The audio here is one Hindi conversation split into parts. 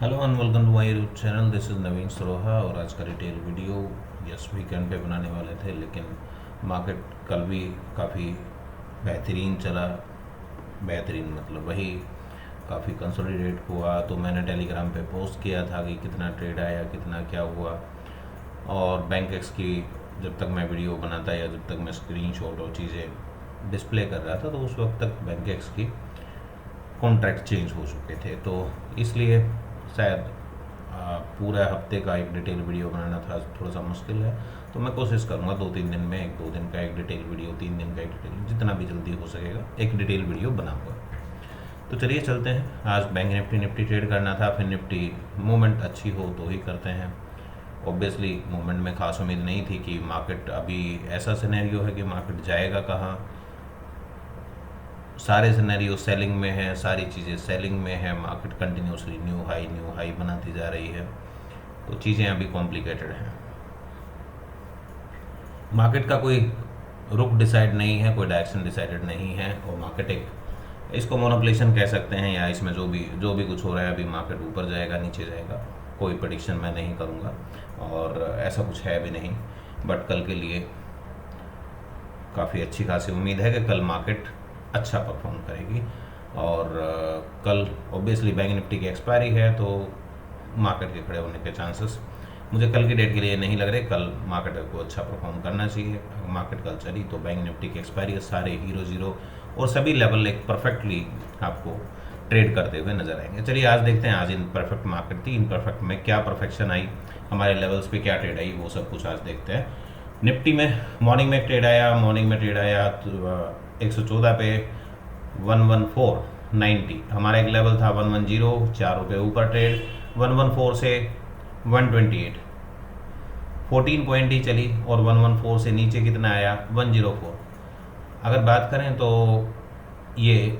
Hello and welcome to my YouTube channel. This is Naveen Saroha और आज का रिटेल वीडियो यस वीकेंड पे बनाने वाले थे, लेकिन मार्केट कल भी काफ़ी बेहतरीन चला। बेहतरीन मतलब वही काफ़ी कंसोलिडेट हुआ। तो मैंने टेलीग्राम पे पोस्ट किया था कि कितना ट्रेड आया, कितना क्या हुआ। और बैंक एक्स की जब तक मैं वीडियो बनाता या जब तक मैं स्क्रीनशॉट और चीज़ें डिस्प्ले कर रहा था, तो उस वक्त तक बैंक एक्स की कॉन्ट्रैक्ट चेंज हो चुके थे। तो इसलिए शायद पूरा हफ्ते का एक डिटेल वीडियो बनाना था थोड़ा सा मुश्किल है। तो मैं कोशिश करूँगा 2-3 दिन में 1-2 दिन का एक डिटेल वीडियो, 3 दिन का एक डिटेल, जितना भी जल्दी हो सकेगा एक डिटेल वीडियो बनाऊँगा। तो चलिए चलते हैं। आज बैंक निफ्टी ट्रेड करना था, फिर निफ्टी मूवमेंट अच्छी हो तो ही करते हैं। ऑब्वियसली मूवमेंट में खास उम्मीद नहीं थी कि मार्केट अभी ऐसा सिनेरियो है कि मार्केट जाएगा कहाँ। सारे सिनेरियो सेलिंग में है, सारी चीज़ें सेलिंग में है। मार्केट कंटिन्यूसली न्यू हाई बनाती जा रही है। तो चीज़ें अभी कॉम्प्लिकेटेड हैं। मार्केट का कोई रुख डिसाइड नहीं है, कोई डायरेक्शन डिसाइडेड नहीं है। और मार्केट एक इसको मोनोपलेशन कह सकते हैं, या इसमें जो भी कुछ हो रहा है, अभी मार्केट ऊपर जाएगा नीचे जाएगा, कोई प्रेडिक्शन मैं नहीं करूँगा और ऐसा कुछ है भी नहीं। बट कल के लिए काफ़ी अच्छी खासी उम्मीद है कि कल मार्केट अच्छा परफॉर्म करेगी। और कल ऑब्वियसली बैंक निफ्टी की एक्सपायरी है, तो मार्केट के खड़े होने के चांसेस मुझे कल की डेट के लिए नहीं लग रहे। कल मार्केट को अच्छा परफॉर्म करना चाहिए। मार्केट कल चली तो बैंक निफ्टी की एक्सपायरी सारे हीरो जीरो और सभी लेवल एक परफेक्टली आपको ट्रेड करते हुए नजर आएंगे। चलिए आज देखते हैं। आज इन परफेक्ट मार्केट थी, इन परफेक्ट में क्या परफेक्शन आई, हमारे लेवल्स पे क्या ट्रेड आई, वो सब कुछ आज देखते हैं। निफ्टी में मॉर्निंग में ट्रेड आया 114 पे 11490। हमारा एक लेवल था 110, 4 रुपये ऊपर ट्रेड 114 से 128, 14 पॉइंट ही चली। और 114 से नीचे कितना आया 104। अगर बात करें तो ये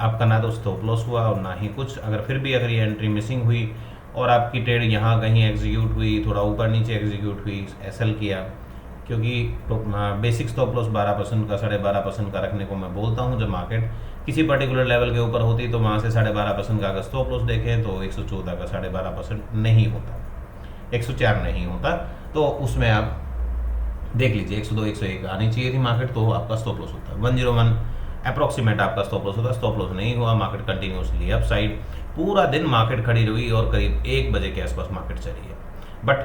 आपका ना तो स्टॉप लॉस हुआ और ना ही कुछ। अगर ये एंट्री मिसिंग हुई और आपकी ट्रेड यहाँ कहीं एग्जीक्यूट हुई, थोड़ा ऊपर नीचे एग्जीक्यूट हुई, एसएल किया, क्योंकि बेसिक स्टॉप लॉस 12% का 12.5% का रखने को मैं बोलता हूँ। जब मार्केट किसी पर्टिकुलर लेवल के ऊपर होती तो वहाँ से 12.5% का अगर स्टॉप लॉस देखें तो 114 का 12.5% नहीं होता, 104 नहीं होता। तो उसमें आप देख लीजिए 102 101 आनी चाहिए थी मार्केट, तो आपका स्टॉप लॉस होता है 101 अप्रोक्सीमेट आपका स्टॉप लॉस होता। स्टॉप लॉस नहीं हुआ, मार्केट कंटिन्यूसली अप साइड पूरा दिन मार्केट खड़ी रही और करीब 1 बजे के आसपास मार्केट चली है। बट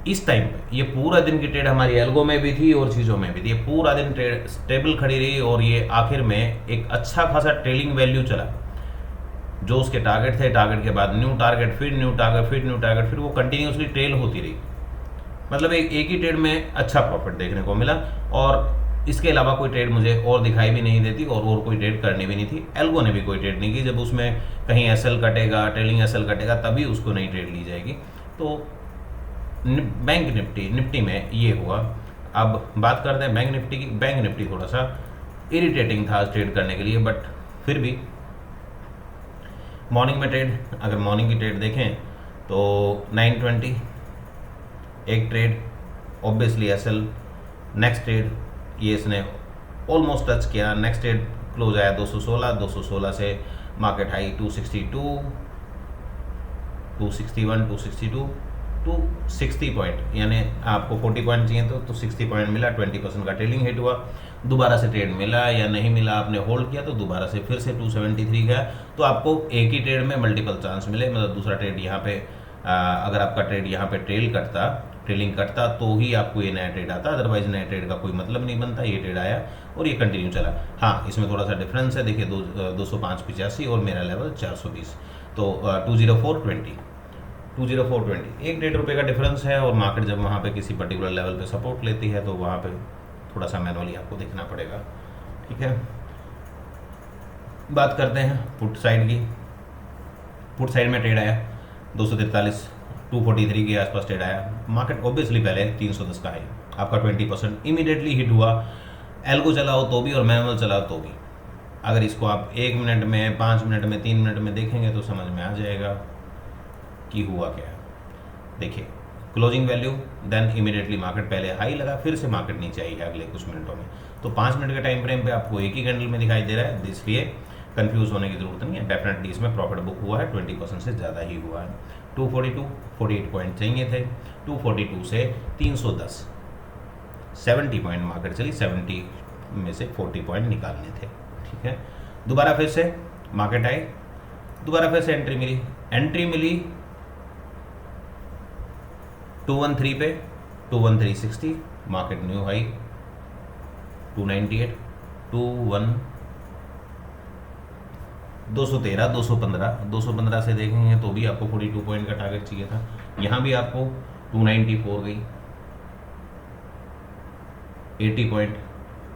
इस टाइम पे ये पूरा दिन की ट्रेड हमारी एल्गो में भी थी और चीज़ों में भी थी। ये पूरा दिन ट्रेड स्टेबल खड़ी रही और ये आखिर में एक अच्छा खासा ट्रेलिंग वैल्यू चला। जो उसके टारगेट थे, टारगेट के बाद न्यू टारगेट, फिर न्यू टारगेट, फिर न्यू टारगेट, फिर वो कंटिन्यूसली ट्रेल होती रही। मतलब एक ही ट्रेड में अच्छा प्रॉफिट देखने को मिला। और इसके अलावा कोई ट्रेड मुझे और दिखाई भी नहीं देती और कोई ट्रेड करनी भी नहीं थी। एल्गो ने भी कोई ट्रेड नहीं की। जब उसमें कहीं एसएल कटेगा, ट्रेलिंग एसएल कटेगा, तभी उसको नई ट्रेड ली जाएगी। तो बैंक निफ्टी में ये हुआ। अब बात करते हैं बैंक निफ्टी की। बैंक निफ्टी थोड़ा सा इरिटेटिंग था ट्रेड करने के लिए, बट फिर भी मॉर्निंग में ट्रेड, अगर मॉर्निंग की ट्रेड देखें तो 920 एक trade, obviously SL. Next trade ये इसने ऑलमोस्ट टच किया। नेक्स्ट ट्रेड क्लोज आया 216 से मार्केट हाई 262, 261, 262, 260 पॉइंट, यानी आपको 40 पॉइंट चाहिए तो 60 पॉइंट मिला। 20% का ट्रेलिंग हिट हुआ। दोबारा से ट्रेड मिला या नहीं मिला, आपने होल्ड किया तो दोबारा से फिर से 273 गया। तो आपको एक ही ट्रेड में मल्टीपल चांस मिले। मतलब दूसरा ट्रेड यहाँ पे अगर आपका ट्रेड यहाँ पे ट्रेलिंग करता तो ही आपको ये नया ट्रेड आता, अदरवाइज नया ट्रेड का कोई मतलब नहीं बनता। ये ट्रेड आया और ये कंटिन्यू चला। हाँ, इसमें थोड़ा सा डिफरेंस है। देखिए 205.85 और मेरा लेवल 420, तो 204.20, 204.20, 1-1.5 रुपये का डिफरेंस है। और मार्केट जब वहाँ पे किसी पर्टिकुलर लेवल पे सपोर्ट लेती है तो वहाँ पे थोड़ा सा मैनुअली आपको देखना पड़ेगा। ठीक है, बात करते हैं पुट साइड की। पुट साइड में ट्रेड आया 243, 243 के आसपास ट्रेड आया। मार्केट ऑब्वियसली पहले 310 का है, आपका 20% इमीडिएटली हिट हुआ। एल्गो चलाओ तो भी और मैनुअल चलाओ तो भी। अगर इसको आप 1 मिनट में, 5 मिनट में, 3 मिनट में देखेंगे तो समझ में आ जाएगा कि हुआ क्या है। देखिए closing value, then immediately market पहले हाई लगा, फिर से मार्केट नीचे आई है अगले कुछ मिनटों में। तो 5 मिनट के टाइम फ्रेम पे आपको एक ही कैंडल में दिखाई दे रहा है, इसलिए कंफ्यूज होने की ज़रूरत नहीं है, डेफिनेटली इसमें प्रॉफिट बुक हुआ है, 20% से ज़्यादा ही हुआ है। 242, 48 पॉइंट चाहिए थे, 242 से 310, 70 पॉइंट मार्केट चली, 70 में से 40 पॉइंट निकालने थे। ठीक है, दोबारा फिर से मार्केट आई, दोबारा फिर से एंट्री मिली 213 पे, 21360, मार्केट न्यू हाई 298, 213, 215 से देखेंगे तो भी आपको 42 पॉइंट का टारगेट चाहिए था। यहाँ भी आपको 294 गई, 80 पॉइंट,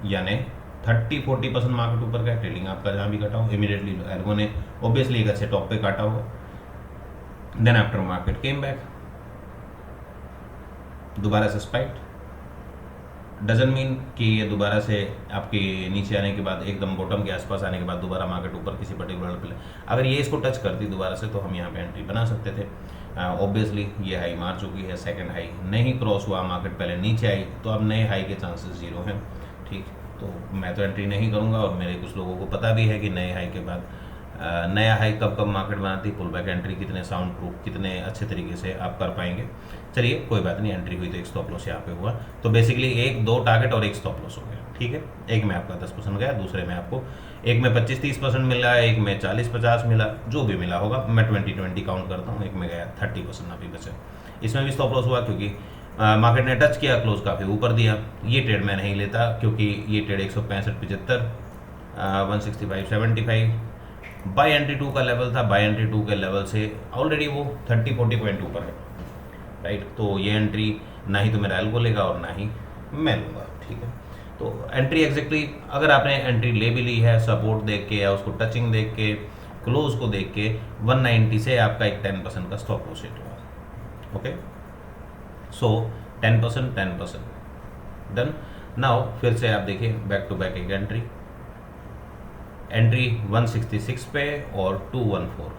यानी 30-40% मार्केट ऊपर गया। ट्रेडिंग आपका जहाँ भी कटा हो, इमीडिएटली एल्गो ने ऑब्वियसली एक अच्छे टॉप पे काटा होगा। Then after market came back, दोबारा से स्पाइक, डजंट मीन कि ये दोबारा से आपके नीचे आने के बाद एकदम बॉटम के आसपास आने के बाद दोबारा मार्केट ऊपर किसी पर्टिकुलर पे, अगर ये इसको टच करती दोबारा से तो हम यहाँ पे एंट्री बना सकते थे। ऑब्वियसली ये हाई मार चुकी है, सेकंड हाई नहीं क्रॉस हुआ, मार्केट पहले नीचे आई तो अब नए हाई के चांसेस 0 हैं। ठीक, तो मैं तो एंट्री नहीं करूँगा, और मेरे कुछ लोगों को पता भी है कि नए हाई के बाद नया हाई कब मार्केट बनाती, पुल बैक एंट्री कितने साउंड प्रूफ, कितने अच्छे तरीके से आप कर पाएंगे। चलिए कोई बात नहीं, एंट्री हुई तो एक स्टॉप लॉस यहाँ पे हुआ, तो बेसिकली 1-2 टारगेट और एक स्टॉप लॉस हो गया। ठीक है, एक में आपका 10% गया, दूसरे में आपको एक में 25-30% मिला, एक में 40-50 मिला, जो भी मिला होगा। मैं 20-20 काउंट करता हूँ, एक में गया 30% अभी बचे। इसमें भी स्टॉप लॉस हुआ क्योंकि मार्केट ने टच किया, क्लोज काफ़ी ऊपर दिया। ये ट्रेड मैं नहीं लेता क्योंकि ये ट्रेड 165-75, 165-75 बाई एंट्री 2 का लेवल था। बाई एंट्री 2 के लेवल से ऑलरेडी वो 30-40 पॉइंट ऊपर है, राइट। तो ये एंट्री ना ही तो मेरा एल्गो लेगा और ना ही मैं लूँगा। ठीक है, तो एंट्री एग्जैक्टली अगर आपने एंट्री ले भी ली है, सपोर्ट देख के या उसको टचिंग देख के, क्लोज को देख के, 190 से आपका एक 10% का स्टॉप लॉस हिट हुआ। ओके, सो 10% डन। नाउ फिर से आप देखिए बैक टू बैक एक एंट्री 166 पे और 214,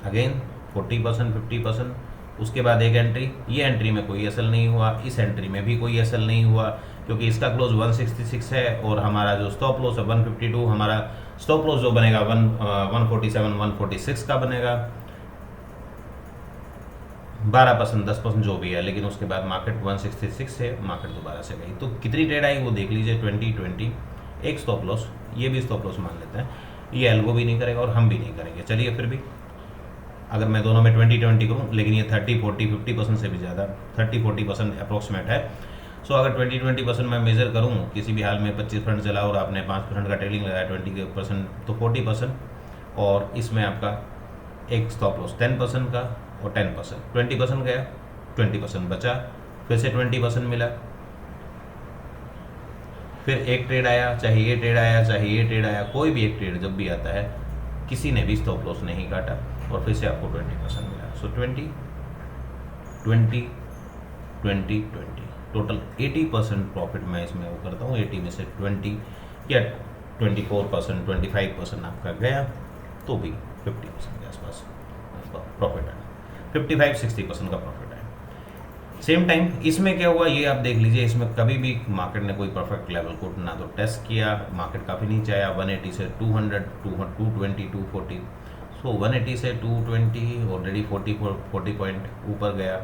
अगेन 40% 50%। उसके बाद एक एंट्री, ये एंट्री में कोई एसएल नहीं हुआ, इस एंट्री में भी कोई एसएल नहीं हुआ क्योंकि इसका क्लोज 166 है और हमारा जो स्टॉप लॉस है 152, हमारा स्टॉप लॉस जो बनेगा 147 146 का बनेगा। 12% 10% जो भी है, लेकिन उसके बाद मार्केट 166 से मार्केट दोबारा से गई। तो कितनी ट्रेड आई वो देख लीजिए, 20 एक स्टॉप लॉस, ये भी स्टॉप लॉस मान लेते हैं, ये एल्गो भी नहीं करेगा और हम भी नहीं करेंगे। चलिए फिर भी अगर मैं दोनों में 20-20 करूँ, लेकिन ये 30-40-50% से भी ज़्यादा 30-40% अप्रोक्सीमेट है। सो अगर 20-20% मैं मेजर करूँ, किसी भी हाल में 25% चला और आपने 5% का ट्रेडिंग लगाया 20% तो 40%, और इसमें आपका एक स्टॉप लॉस 10% का और 10%, 20% गया, 20% बचा, फिर से 20% मिला, फिर एक ट्रेड आया, चाहे ये ट्रेड आया चाहे ये ट्रेड आया, कोई भी एक ट्रेड जब भी आता है किसी ने भी स्टॉप लॉस नहीं काटा और फिर से आपको 20% मिला। सो 20 टोटल 80% प्रॉफिट मैं इसमें वो करता हूँ। 80 में से 20 या 24% 25% आपका गया तो भी 50% के आसपास आपका प्रॉफिट है, 55-60% का प्रॉफिट है। सेम टाइम इसमें क्या हुआ ये आप देख लीजिए, इसमें कभी भी मार्केट ने कोई परफेक्ट लेवल को ना तो टेस्ट किया, मार्केट काफ़ी नीचे आया, 180 से 200, 220, 240, सो 180 से 220 ऑलरेडी 40 पॉइंट ऊपर गया।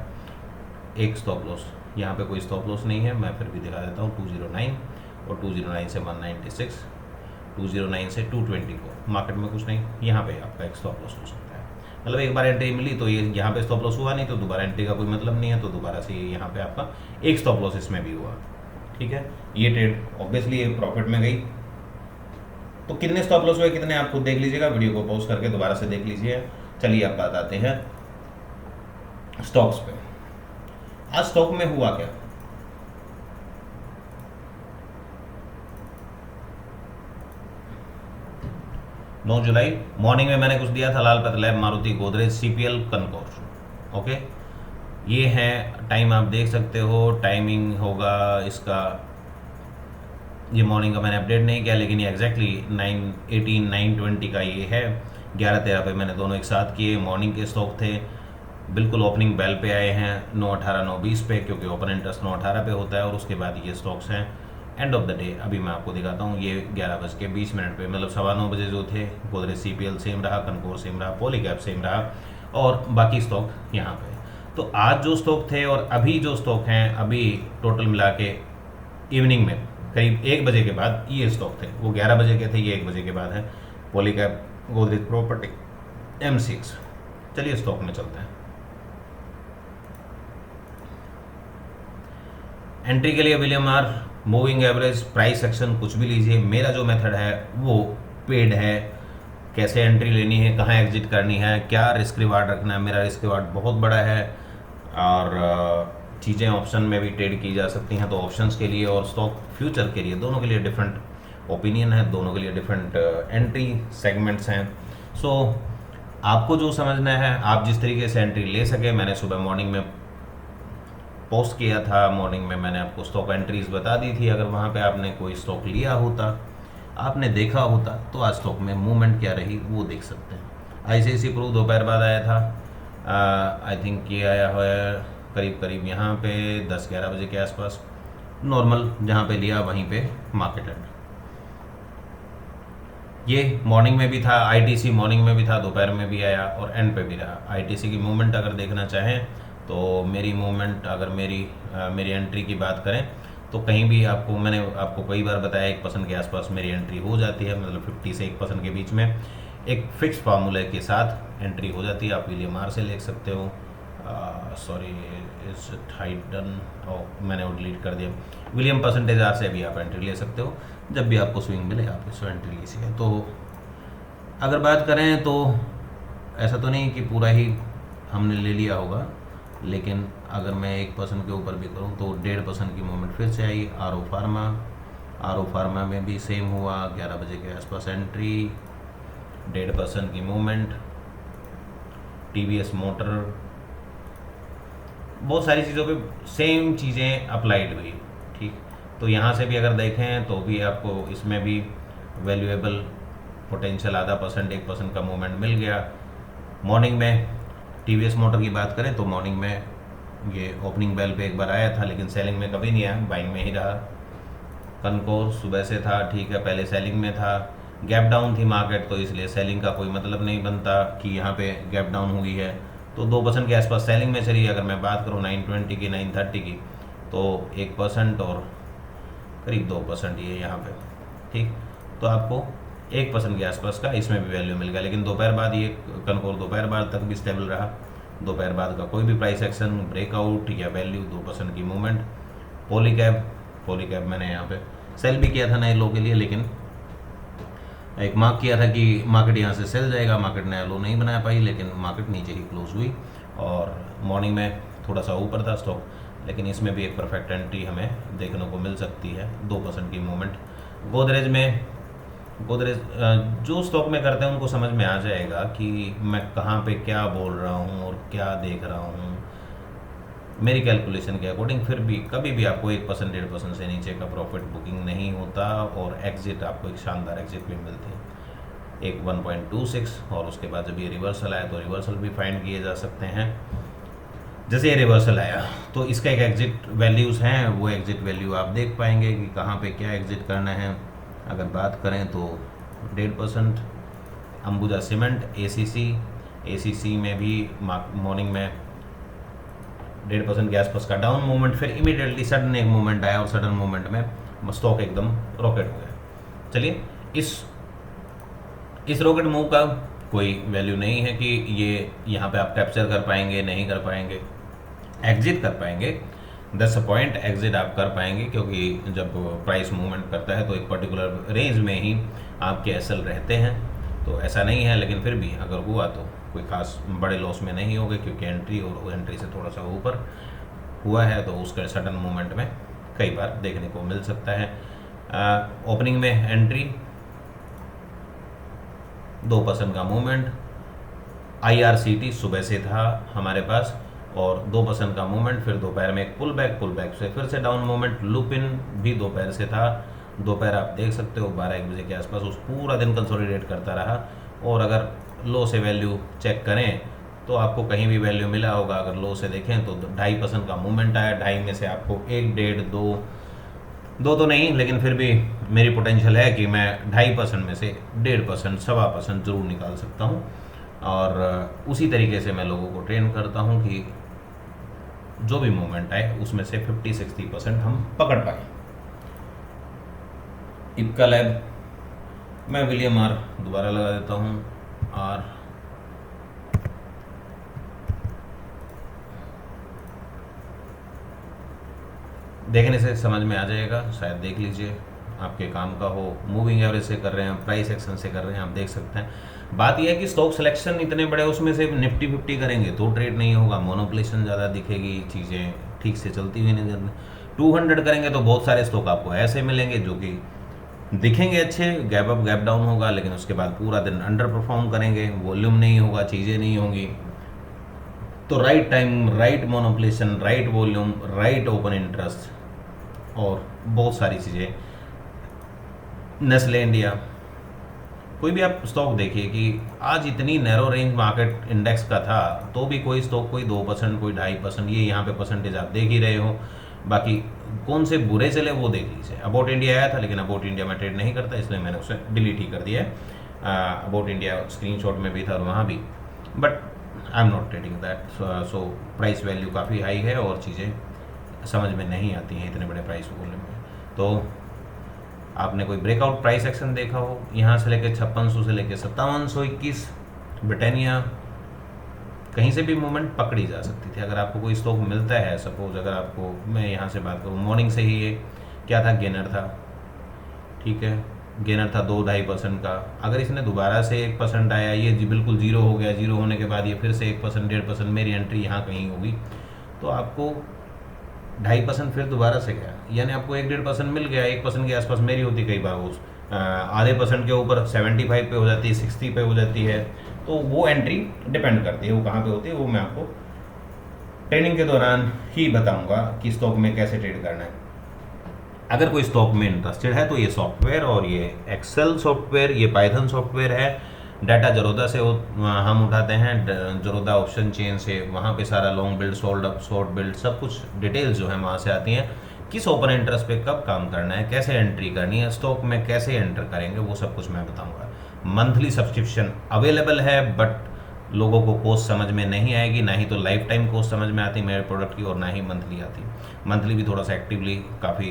एक स्टॉप लॉस, यहाँ पे कोई स्टॉप लॉस नहीं है, मैं फिर भी दिखा देता हूँ, 209 और 209 से 196, 209 से 224, मार्केट में कुछ नहीं, यहाँ पे आपका एक स्टॉप लॉस हो सकता है। मतलब एक बार एंट्री मिली तो ये यहाँ पे स्टॉप लॉस हुआ नहीं तो दोबारा एंट्री का कोई मतलब नहीं है, तो दोबारा से ये यहाँ पे आपका एक स्टॉप लॉस इसमें भी हुआ। ठीक है, ये ट्रेड ऑब्वियसली ये प्रॉफिट में गई। तो कितने स्टॉप लॉस हुए कितने आप खुद देख लीजिएगा, वीडियो को पॉज करके दोबारा से देख लीजिए। चलिए अब बात आते हैं स्टॉक्स पे। आज स्टॉक में हुआ क्या, नौ जुलाई मॉर्निंग में मैंने कुछ दिया था, लाल पतलैब, मारुति, गोदरेज, सीपीएल, कनकौर। ओके, ये है टाइम, आप देख सकते हो टाइमिंग होगा इसका, ये मॉर्निंग का मैंने अपडेट नहीं किया लेकिन ये एग्जैक्टली 9:18 9:20 का ये है। 11:13 पे मैंने दोनों एक साथ किए, मॉर्निंग के स्टॉक थे, बिल्कुल ओपनिंग बेल पे आए हैं 9:18 9:20 पे, क्योंकि ओपन इंटरेस्ट 9:18 पे होता है, और उसके बाद ये स्टॉक्स हैं एंड ऑफ द डे अभी मैं आपको दिखाता हूँ, ये 11:20 पे मतलब 9:15 बजे जो थे, गोदरेज CPL सेम रहा, कनकोर सेम रहा, पॉलीकैब सेम रहा और बाकी स्टॉक यहाँ पे। तो आज जो स्टॉक थे और अभी जो स्टॉक हैं, अभी टोटल मिला के इवनिंग में करीब 1 बजे के बाद ये स्टॉक थे, वो 11 बजे के थे, ये 1 बजे के बाद है। Polycab, Godrej property, M6। चलिए स्टॉक में चलते हैं। एंट्री के लिए William R, moving average, price action, कुछ भी लीजिए। मेरा जो मेथड है वो पेड है, कैसे एंट्री लेनी है, कहाँ एग्जिट करनी है, क्या रिस्क रिवार्ड रखना है। मेरा रिस्क रिवार्ड बहुत बड़ा है और चीज़ें ऑप्शन में भी ट्रेड की जा सकती हैं, तो ऑप्शंस के लिए और स्टॉक फ्यूचर के लिए दोनों के लिए डिफरेंट ओपिनियन है, दोनों के लिए डिफरेंट एंट्री सेगमेंट्स हैं। सो आपको जो समझना है, आप जिस तरीके से एंट्री ले सके। मैंने सुबह मॉर्निंग में पोस्ट किया था, मॉर्निंग में मैंने आपको स्टॉक एंट्रीज बता दी थी। अगर वहाँ पे आपने कोई स्टॉक लिया होता, आपने देखा होता, तो आज स्टॉक में मूवमेंट क्या रही वो देख सकते हैं। ICICI प्रू दोपहर बाद आया था, आई थिंक ये आया हुआ है करीब करीब यहाँ पे 10-11 बजे के आसपास। नॉर्मल जहाँ पे लिया वहीं पे मार्केट एंड। ये मॉर्निंग में भी था, ITC मॉर्निंग में भी था, दोपहर में भी आया और एंड पे भी रहा। ITC की मूवमेंट अगर देखना चाहें तो मेरी मूवमेंट, अगर मेरी एंट्री की बात करें तो कहीं भी मैंने आपको कई बार बताया 1% के आसपास मेरी एंट्री हो जाती है, मतलब 50 से 1% के बीच में एक फिक्स फार्मूले के साथ एंट्री हो जाती है। आप विलियम आर से ले सकते हो, सॉरी इज हाइडन, मैंने वो डिलीट कर दिया। विलियम %R से भी आप एंट्री ले सकते हो, जब भी आपको स्विंग मिले आप इसको एंट्री लीजिए। तो अगर बात करें तो ऐसा तो नहीं कि पूरा ही हमने ले लिया होगा, लेकिन अगर मैं 1% के ऊपर भी करूं तो 1.5% की मूवमेंट फिर से आई। आर फार्मा में भी सेम हुआ, 11 बजे के आसपास एंट्री, 1.5% की मूवमेंट। TVS मोटर, बहुत सारी चीज़ों पे सेम चीज़ें अप्लाइड हुई, ठीक। तो यहाँ से भी अगर देखें तो भी आपको इसमें भी वैल्यूएबल पोटेंशियल आधा % 1% का मूवमेंट मिल गया। मॉर्निंग में TVS मोटर की बात करें तो मॉर्निंग में ये ओपनिंग बेल पे एक बार आया था, लेकिन सेलिंग में कभी नहीं आया, बाइंग में ही रहा। कनकोर सुबह से था, ठीक है, पहले सेलिंग में था, गैप डाउन थी मार्केट, तो इसलिए सेलिंग का कोई मतलब नहीं बनता कि यहाँ पे गैप डाउन हुई है, तो 2% के आसपास सेलिंग में चली। अगर मैं बात करूँ 920 की, 930 की, तो 1% और करीब 2% ये यहाँ पे, ठीक। तो आपको 1% के आसपास का इसमें भी वैल्यू मिल गया। लेकिन दोपहर बाद ये कनकोर दोपहर बाद तक भी स्टेबल रहा, दोपहर बाद का कोई भी प्राइस एक्शन, ब्रेकआउट या वैल्यू, 2% की मूवमेंट। पॉलीकैब मैंने यहाँ पे सेल भी किया था नए लो के लिए, लेकिन एक मार्क किया था कि मार्केट यहाँ से सेल जाएगा, मार्केट नया लो नहीं बना पाई, लेकिन मार्केट नीचे ही क्लोज हुई और मॉर्निंग में थोड़ा सा ऊपर था स्टॉक, लेकिन इसमें भी एक परफेक्ट एंट्री हमें देखने को मिल सकती है, 2% की मूवमेंट। गोदरेज जो स्टॉक में करते हैं उनको समझ में आ जाएगा कि मैं कहाँ पे क्या बोल रहा हूँ और क्या देख रहा हूँ मेरी कैलकुलेशन के अकॉर्डिंग। फिर भी कभी भी आपको 1% 1.5% से नीचे का प्रॉफिट बुकिंग नहीं होता और एग्जिट आपको एक शानदार एग्जिट भी मिलती है, एक 1.26, और उसके बाद जब ये रिवर्सल आया तो रिवर्सल भी फाइंड किए जा सकते हैं। जैसे ये रिवर्सल आया तो इसका एक एग्जिट वैल्यूज़ हैं, वो एग्जिट वैल्यू आप देख पाएंगे कि कहाँ पे क्या एग्जिट करना है। अगर बात करें तो 1.5% अंबुजा सीमेंट, ACC में भी मॉर्निंग में 1.5% के आसपास का डाउन मूवमेंट, फिर इमीडिएटली सडन एक मूवमेंट आया और सडन मूवमेंट में स्टॉक एकदम रॉकेट हो गया। चलिए, इस रॉकेट मूव का कोई वैल्यू नहीं है कि ये यहाँ पे आप कैप्चर कर पाएंगे, नहीं कर पाएंगे, एग्जिट कर पाएंगे, 10 पॉइंट एग्जिट आप कर पाएंगे, क्योंकि जब प्राइस मूवमेंट करता है तो एक पर्टिकुलर रेंज में ही आपके SL रहते हैं, तो ऐसा नहीं है। लेकिन फिर भी अगर हुआ तो कोई खास बड़े लॉस में नहीं होगा, क्योंकि एंट्री से थोड़ा सा ऊपर हुआ है तो उसके सडन मूवमेंट में कई बार देखने को मिल सकता है। ओपनिंग में एंट्री, 2% का मूवमेंट, IRCT सुबह से था हमारे पास और 2% का मूवमेंट, फिर दोपहर में एक पुल बैक से फिर से डाउन मूवमेंट। लुपिन भी दोपहर से था, दोपहर आप देख सकते हो 12-1 बजे के आसपास उस पूरा दिन कंसोलिडेट करता रहा, और अगर लो से वैल्यू चेक करें तो आपको कहीं भी वैल्यू मिला होगा। अगर लो से देखें तो 2.5% का मूवमेंट आया, 2.5 में से आपको 1, 1.5, 2 दो तो नहीं, लेकिन फिर भी मेरी पोटेंशियल है कि मैं 2.5% में से 1.5%, 1.25% ज़रूर निकाल सकता हूँ। और उसी तरीके से मैं लोगों को ट्रेन करता हूँ कि जो भी मूवमेंट आए उसमें से 50-60% हम पकड़ पाए। इपका लैब, मैं विलियम आर दोबारा लगा देता हूँ, आर देखने से समझ में आ जाएगा, शायद देख लीजिए, आपके काम का हो। मूविंग एवरेज से कर रहे हैं, प्राइस एक्शन से कर रहे हैं, आप देख सकते हैं। बात यह है कि स्टॉक सिलेक्शन इतने बड़े, उसमें से निफ्टी 50 करेंगे तो ट्रेड नहीं होगा, मोनोपोलेशन ज़्यादा दिखेगी, चीज़ें ठीक से चलती हुई नहीं जल्दी। 200 करेंगे तो बहुत सारे स्टॉक आपको ऐसे मिलेंगे जो कि दिखेंगे अच्छे, गैप अप गैप डाउन होगा, लेकिन उसके बाद पूरा दिन अंडर परफॉर्म करेंगे, वॉल्यूम नहीं होगा, चीज़ें नहीं होंगी। तो right time, right manipulation, right volume, right open interest और बहुत सारी चीज़ें। नेस्ले इंडिया, कोई भी आप स्टॉक देखिए कि आज इतनी नैरो रेंज मार्केट इंडेक्स का था तो भी कोई स्टॉक कोई 2%, कोई 2.5%, ये यहाँ पे परसेंटेज आप देख ही रहे हो। बाकी कौन से बुरे चले वो देख लीजिए। अबाउट इंडिया आया था, लेकिन अबाउट इंडिया में ट्रेड नहीं करता, इसलिए मैंने उसे डिलीट ही कर दिया है। अबाउट इंडिया स्क्रीनशॉट में भी था और वहाँ भी, but I am not trading that. So price value काफ़ी हाई है और चीज़ें समझ में नहीं आती हैं इतने बड़े प्राइस वॉल्यूम में। तो आपने कोई ब्रेकआउट प्राइस एक्शन देखा हो, यहाँ से लेकर 5600 से लेकर 5721, ब्रिटानिया, कहीं से भी मूवमेंट पकड़ी जा सकती थी। अगर आपको कोई स्टॉक मिलता है, सपोज अगर आपको, मैं यहाँ से बात करूँ, मॉर्निंग से ही ये क्या था, गेनर था, ठीक है, गेनर था 2-2.5% का। अगर इसने दोबारा से 1% आया, ये बिल्कुल जीरो हो गया, जीरो होने के बाद ये फिर से 1%, 1.5%, मेरी एंट्री यहाँ कहीं होगी, तो आपको 2.5% फिर दोबारा से गया, यानी आपको 1-1.5% मिल गया। 1% के आसपास मेरी होती कई बार, उस आधे परसेंट के ऊपर 75 पे हो जाती है, 60 पे हो जाती है। तो वो एंट्री डिपेंड करती है वो कहाँ पे होती है, वो मैं आपको ट्रेनिंग के दौरान ही बताऊंगा कि स्टॉक में कैसे ट्रेड करना है। अगर कोई स्टॉक में इंटरेस्टेड है तो ये सॉफ्टवेयर, और ये एक्सेल सॉफ्टवेयर, ये पाइथन सॉफ्टवेयर है, डाटा जरोदा से हम उठाते हैं, जरोदा ऑप्शन चेन से, वहाँ पे सारा लॉन्ग बिल्ड, शॉर्ट बिल्ड, सब कुछ डिटेल्स जो है वहाँ से आती हैं। किस ओपन इंटरेस्ट पे कब काम करना है, कैसे एंट्री करनी है, स्टॉक में कैसे एंटर करेंगे, वो सब कुछ मैं बताऊंगा। मंथली सब्सक्रिप्शन अवेलेबल है, बट लोगों को कॉस्ट समझ में नहीं आएगी, ना ही तो लाइफ टाइम कॉस्ट समझ में आती मेरे प्रोडक्ट की, और ना ही मंथली आती। मंथली भी थोड़ा सा एक्टिवली काफ़ी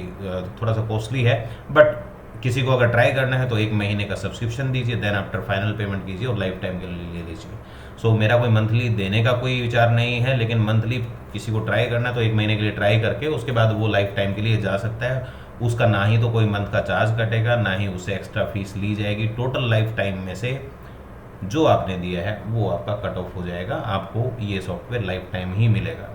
थोड़ा सा कॉस्टली है, बट किसी को अगर ट्राई करना है तो 1 महीने का सब्सक्रिप्शन दीजिए, देन आफ्टर फाइनल पेमेंट कीजिए और लाइफ टाइम के लिए ले लीजिए। सो मेरा कोई मंथली देने का कोई विचार नहीं है, लेकिन मंथली किसी को ट्राई करना है तो 1 महीने के लिए ट्राई करके उसके बाद वो लाइफ टाइम के लिए जा सकता है। उसका ना ही तो कोई मंथ का चार्ज कटेगा, ना ही उससे एक्स्ट्रा फीस ली जाएगी। टोटल लाइफ टाइम में से जो आपने दिया है वो आपका कट ऑफ हो जाएगा, आपको ये सॉफ्टवेयर लाइफ टाइम ही मिलेगा।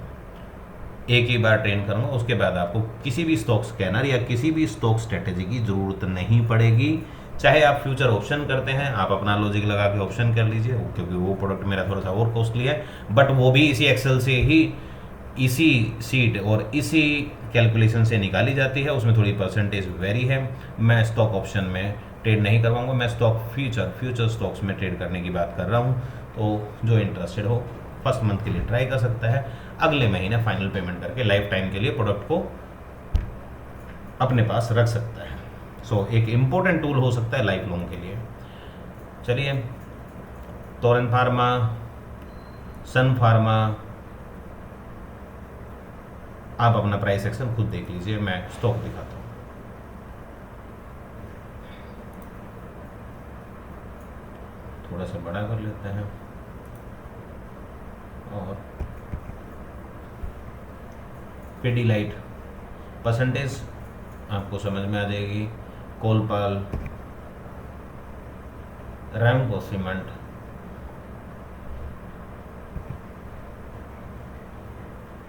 एक ही बार ट्रेन करूँगा, उसके बाद आपको किसी भी स्टॉक स्कैनर या किसी भी स्टॉक स्ट्रेटेजी की ज़रूरत नहीं पड़ेगी। चाहे आप फ्यूचर ऑप्शन करते हैं, आप अपना लॉजिक लगा के ऑप्शन कर लीजिए, क्योंकि वो प्रोडक्ट मेरा थोड़ा सा और कॉस्टली है, बट वो भी इसी एक्सेल से ही, इसी सीट और इसी कैलकुलेशन से निकाली जाती है। उसमें थोड़ी परसेंटेज वेरी है। मैं स्टॉक ऑप्शन में ट्रेड नहीं करवाऊंगा, मैं स्टॉक फ्यूचर स्टॉक्स में ट्रेड करने की बात कर रहा हूँ। तो जो इंटरेस्टेड हो फर्स्ट मंथ के लिए ट्राई कर सकता है, अगले महीने फाइनल पेमेंट करके लाइफ टाइम के लिए प्रोडक्ट को अपने पास रख सकता है। सो एक इम्पोर्टेंट टूल हो सकता है लाइफ लॉन्ग के लिए। चलिए, टोरेंट फार्मा, सन फार्मा, आप अपना प्राइस एक्शन खुद देख लीजिए, मैं स्टॉक दिखाता हूँ। थोड़ा सा बड़ा कर लेते हैं और पेडीलाइट परसेंटेज आपको समझ में आ जाएगी। कोलपाल, रैमको सीमेंट,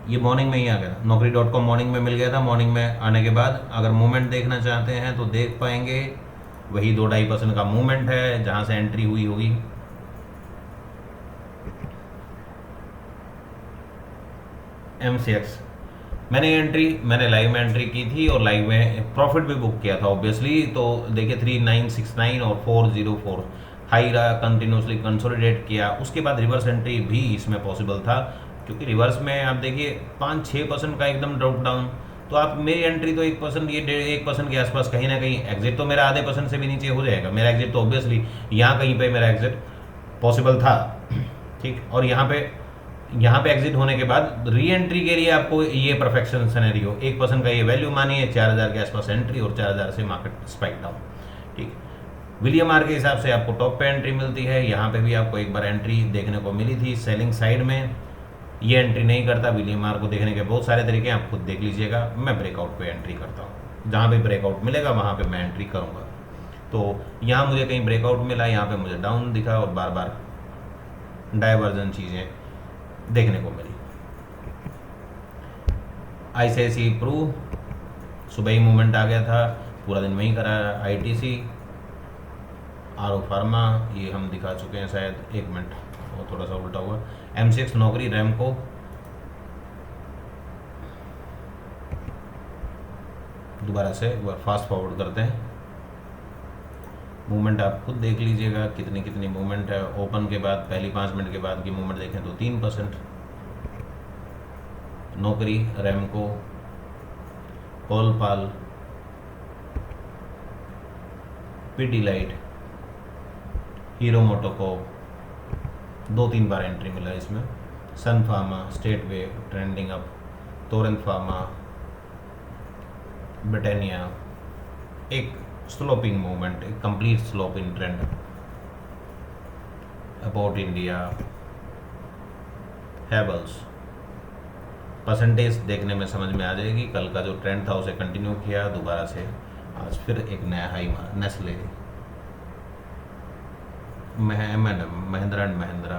ये मॉर्निंग में ही आ गया। Naukri.com मॉर्निंग में मिल गया था। मॉर्निंग में आने के बाद अगर मूवमेंट देखना चाहते हैं तो देख पाएंगे, वही 2-2.5% का मूवमेंट है जहां से एंट्री हुई होगी। MCX मैंने लाइव में एंट्री की थी और लाइव में प्रॉफिट भी बुक किया था ऑब्वियसली। तो देखिए 3969 और 404 हाई रहा, कंटिन्यूसली कंसोलिडेट किया। उसके बाद रिवर्स एंट्री भी इसमें पॉसिबल था, क्योंकि रिवर्स में आप देखिए 5-6% का एकदम ड्रॉप डाउन, तो आप मेरी एंट्री तो 1%, ये 1% के आसपास कहीं ना कहीं, एग्जिट तो मेरा आधे % से भी नीचे हो जाएगा। मेरा एग्जिट तो ऑब्वियसली यहाँ कहीं पे मेरा एग्जिट पॉसिबल था, ठीक। और यहाँ पे एग्जिट होने के बाद री एंट्री के लिए आपको ये परफेक्शन सिनेरियो, 1% का ये वैल्यू मानिए, 4000 के आसपास एंट्री और 4000 से मार्केट स्पाइक डाउन, ठीक। विलियम आर के हिसाब से आपको टॉप पे एंट्री मिलती है। यहाँ पे भी आपको एक बार एंट्री देखने को मिली थी सेलिंग साइड में, ये एंट्री नहीं करता। विलियम आर को देखने के बहुत सारे तरीके हैं, आप खुद देख लीजिएगा। मैं ब्रेकआउट पे एंट्री करता हूँ, जहाँ पे ब्रेकआउट मिलेगा वहाँ पे मैं एंट्री करूँगा। तो यहाँ मुझे कहीं ब्रेकआउट मिला, यहाँ पे मुझे डाउन दिखा और बार बार डाइवर्जन चीज़ें देखने को मिली। ICICI प्रू सुबह ही मूवमेंट आ गया था, पूरा दिन वहीं करा। ITC, आरो फार्मा ये हम दिखा चुके हैं शायद, 1 मिनट वो थोड़ा सा उल्टा हुआ। M6 नौकरी, रैमको, दोबारा से एक बार फास्ट फॉरवर्ड करते हैं। मूवमेंट आप खुद देख लीजिएगा कितनी कितनी मूवमेंट है। ओपन के बाद पहली 5 मिनट के बाद की मूवमेंट देखें तो 3%। नौकरी, रैमको, कोलपाल, पीडीलाइट, हीरो मोटोकॉर्प 2-3 बार एंट्री मिला इसमें। Sun Pharma, state wave trending up, Torrent Pharma, Britannia, एक स्लोपिंग मूवमेंट, एक complete sloping trend. Abbott India, Havells, percentage देखने में समझ में आ जाएगी। कल का जो ट्रेंड था उसे कंटिन्यू किया, दोबारा से आज फिर एक नया हाई मारा। नेस्ले, महिंद्रा एंड महिंद्रा,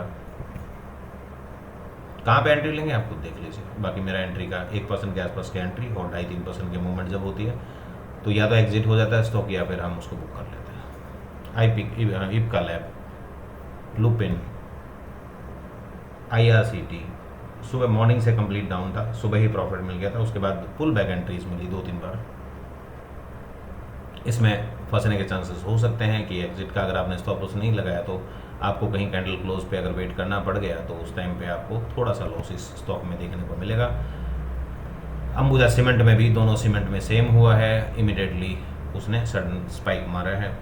कहाँ पे एंट्री लेंगे आप खुद देख लीजिए। बाकी मेरा एंट्री का 1% के आसपास की एंट्री और 2.5-3% की मूवमेंट जब होती है तो या तो एग्जिट हो जाता है स्टॉक या फिर हम उसको बुक कर लेते हैं। इपका लैब, लुपिन, IRCT सुबह मॉर्निंग से कंप्लीट डाउन था, सुबह ही प्रॉफिट मिल गया था, उसके बाद पुल बैक एंट्रीज मिली 2-3 बार। इसमें फंसने के चांसेस हो सकते हैं कि एग्जिट का अगर आपने स्टॉप लॉस नहीं लगाया तो आपको कहीं कैंडल क्लोज पे अगर वेट करना पड़ गया तो उस टाइम पे आपको थोड़ा सा लॉस इस स्टॉक में देखने को मिलेगा। अंबुजा सीमेंट में भी, दोनों सीमेंट में सेम हुआ है, इमिडिएटली उसने सडन स्पाइक मारा है।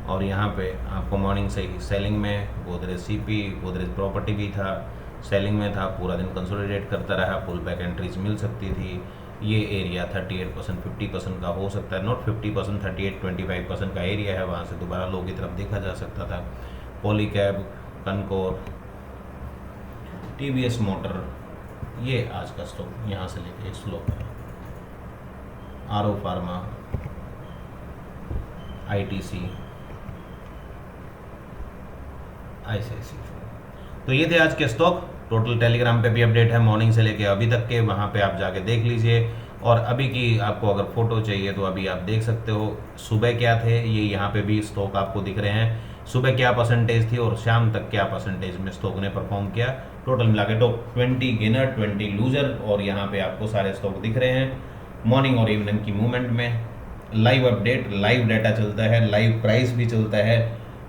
और यहाँ पे आपको मॉर्निंग से ही सेलिंग में गोदरेज CP, गोदरेज प्रॉपर्टी भी था, सेलिंग में था, पूरा दिन कंसोलिडेट करता रहा, पुल बैक एंट्रीज मिल सकती थी। ये एरिया 38% 50% का हो सकता है, नॉट 50%, 38-25% का एरिया है, वहाँ से दोबारा लो की तरफ देखा जा सकता था। पॉलीकैब, कनकोर, TVS मोटर, ये आज का स्टॉक यहाँ से लेके स्लो है। आरो फार्मा, ITC, ICICI। तो ये थे आज के स्टॉक। टोटल टेलीग्राम पे भी अपडेट है मॉर्निंग से लेके अभी तक के, वहाँ पे आप जाके देख लीजिए। और अभी की आपको अगर फोटो चाहिए तो अभी आप देख सकते हो सुबह क्या थे, ये यहाँ पे भी स्टॉक आपको दिख रहे हैं। सुबह क्या परसेंटेज थी और शाम तक क्या परसेंटेज में स्टॉक ने परफॉर्म किया। टोटल मिला के टॉप 20 गेनर, 20 लूजर, और यहाँ पे आपको सारे स्टॉक दिख रहे हैं मॉर्निंग और इवनिंग की मूवमेंट में। लाइव अपडेट, लाइव डाटा चलता है, लाइव प्राइस भी चलता है,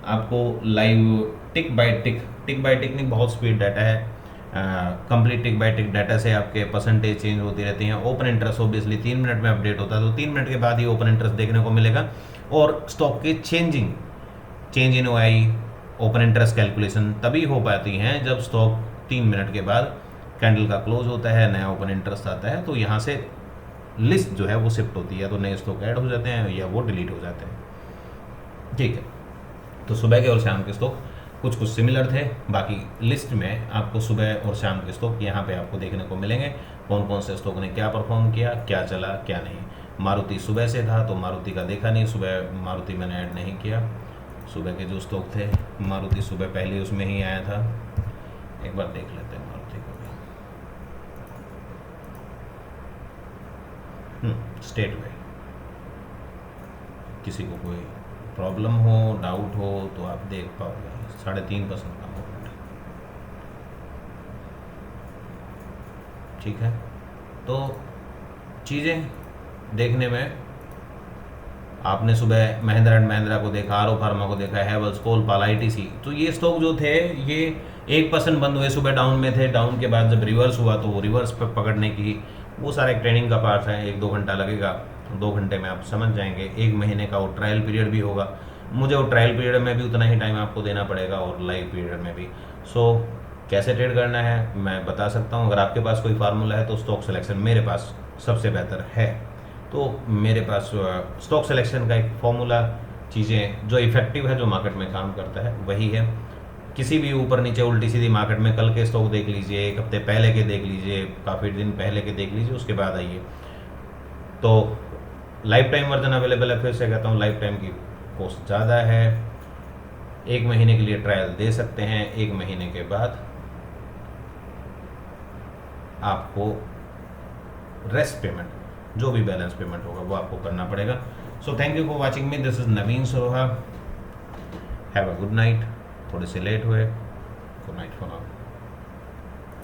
आपको लाइव टिक बाय टिक नहीं, बहुत स्पीड डाटा है। कंप्लीट टिक बाय टिक डाटा से आपके परसेंटेज चेंज होती रहती हैं। ओपन इंटरेस्ट ऑब्वियसली 3 मिनट में अपडेट होता है, तो 3 मिनट के बाद ही ओपन इंटरेस्ट देखने को मिलेगा। और स्टॉक के change in OI, open interest calculation तभी हो पाती हैं जब स्टॉक 3 मिनट के बाद कैंडल का क्लोज होता है, नया ओपन इंटरेस्ट आता है, तो यहाँ से लिस्ट जो है वो शिफ्ट होती है, तो नए स्टॉक ऐड हो जाते हैं या वो डिलीट हो जाते हैं, ठीक है। तो सुबह के और शाम के स्टॉक कुछ सिमिलर थे, बाकी लिस्ट में आपको सुबह और शाम के स्टॉक यहाँ पे आपको देखने को मिलेंगे, कौन कौन से स्टॉक ने क्या परफॉर्म किया, क्या चला क्या नहीं। मारुति सुबह से था तो मारुति का देखा नहीं, सुबह मारुति मैंने ऐड नहीं किया। सुबह के जो स्टॉक थे मारुति सुबह पहले उसमें ही आया था, एक बार देख लेते हैं मारुति को भी। स्टेट वे, किसी को कोई प्रॉब्लम हो, डाउट हो तो आप देख पाओगे, 3.5% का मूवमेंट, ठीक है। तो चीज़ें देखने में आपने सुबह महिंद्रा एंड महिंद्रा को देखा, आरो फार्मा को देखा, हैवेल्स, कोलपाल, ITC, तो ये स्टॉक जो थे ये 1% बंद हुए, सुबह डाउन में थे, डाउन के बाद जब रिवर्स हुआ तो रिवर्स पर पकड़ने की वो सारा एक ट्रेनिंग का पार्ट है, 1-2 घंटा लगेगा, 2 घंटे में आप समझ जाएंगे। 1 महीने का वो ट्रायल पीरियड भी होगा, मुझे वो ट्रायल पीरियड में भी उतना ही टाइम आपको देना पड़ेगा और लाइव पीरियड में भी। सो कैसे ट्रेड करना है मैं बता सकता हूँ। अगर आपके पास कोई फार्मूला है तो स्टॉक सिलेक्शन मेरे पास सबसे बेहतर है। तो मेरे पास स्टॉक सिलेक्शन का एक फॉर्मूला, चीज़ें जो इफेक्टिव है, जो मार्केट में काम करता है वही है। किसी भी ऊपर नीचे उल्टी सीधी मार्केट में कल के स्टॉक देख लीजिए, 1 हफ्ते पहले के देख लीजिए, काफ़ी दिन पहले के देख लीजिए, उसके बाद आइए। तो लाइफ टाइम वर्जन अवेलेबल है, फिर से कहता हूँ लाइफ टाइम की कॉस्ट ज़्यादा है। 1 महीने के लिए ट्रायल दे सकते हैं, 1 महीने के बाद आपको रेस्ट पेमेंट, जो भी बैलेंस पेमेंट होगा वो आपको करना पड़ेगा। So thank you for watching me, this is Naveen Soha, have a good night. थोड़े से लेट हुए, गुड नाइट फॉर नाउ।